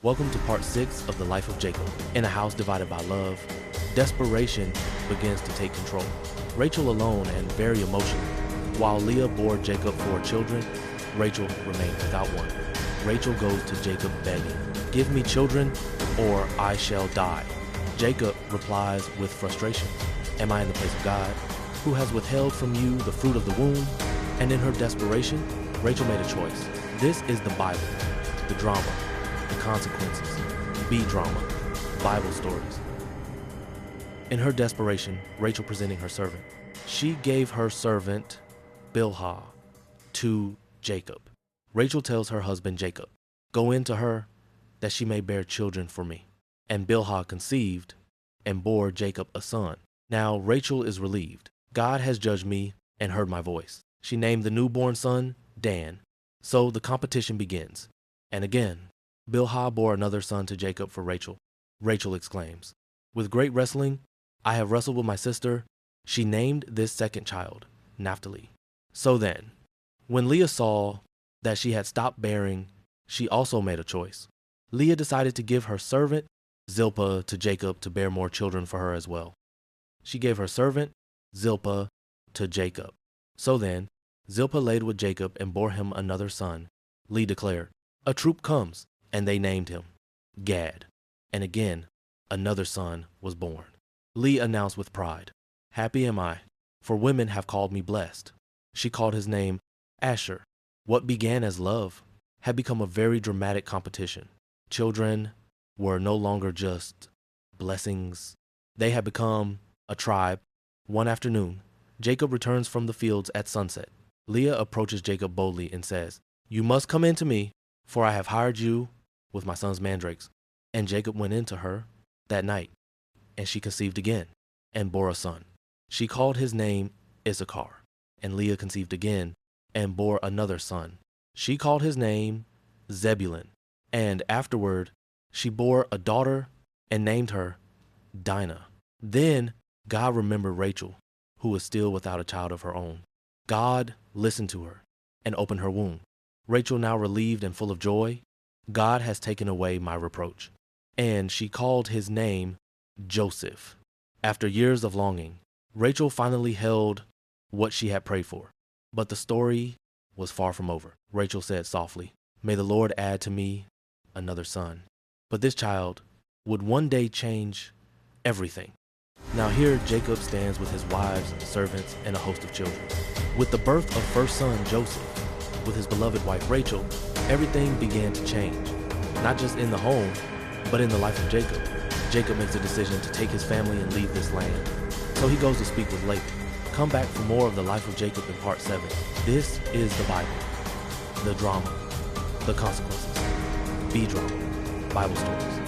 Welcome to part 6 of the life of Jacob. In a house divided by love, desperation begins to take control. Rachel alone and very emotional. While Leah bore Jacob 4 children, Rachel remained without one. Rachel goes to Jacob begging, "Give me children or I shall die." Jacob replies with frustration, "Am I in the place of God, who has withheld from you the fruit of the womb?" And in her desperation, Rachel made a choice. This is the Bible, the drama, the consequences, B-drama, Bible stories. In her desperation, Rachel presenting her servant. She gave her servant, Bilhah, to Jacob. Rachel tells her husband Jacob, "Go in to her, that she may bear children for me." And Bilhah conceived and bore Jacob a son. Now Rachel is relieved. God has judged me and heard my voice. She named the newborn son Dan. So the competition begins. And again, Bilhah bore another son to Jacob for Rachel. Rachel exclaims, "With great wrestling, I have wrestled with my sister." She named this second child Naphtali. So then, when Leah saw that she had stopped bearing, she also made a choice. Leah decided to give her servant Zilpah to Jacob to bear more children for her as well. She gave her servant Zilpah to Jacob. So then, Zilpah laid with Jacob and bore him another son. Leah declared, "A troop comes," and they named him Gad. And again, another son was born. Leah announced with pride, "Happy am I, for women have called me blessed." She called his name Asher. What began as love had become a very dramatic competition. Children were no longer just blessings. They had become a tribe. One afternoon, Jacob returns from the fields at sunset. Leah approaches Jacob boldly and says, "You must come in to me, for I have hired you with my son's mandrakes." And Jacob went in to her that night, and she conceived again and bore a son. She called his name Issachar. And Leah conceived again and bore another son. She called his name Zebulun. And afterward, she bore a daughter and named her Dinah. Then God remembered Rachel, who was still without a child of her own. God listened to her and opened her womb. Rachel, now relieved and full of joy, "God has taken away my reproach." And she called his name Joseph. After years of longing, Rachel finally held what she had prayed for. But the story was far from over. Rachel said softly, "May the Lord add to me another son." But this child would one day change everything. Now here Jacob stands with his wives, servants, and a host of children. With the birth of first son Joseph, with his beloved wife Rachel, everything began to change. Not just in the home, but in the life of Jacob. Jacob makes a decision to take his family and leave this land. So he goes to speak with Leah. Come back for more of the life of Jacob in part 7. This is the Bible, the drama, the consequences, B-drama, Bible stories.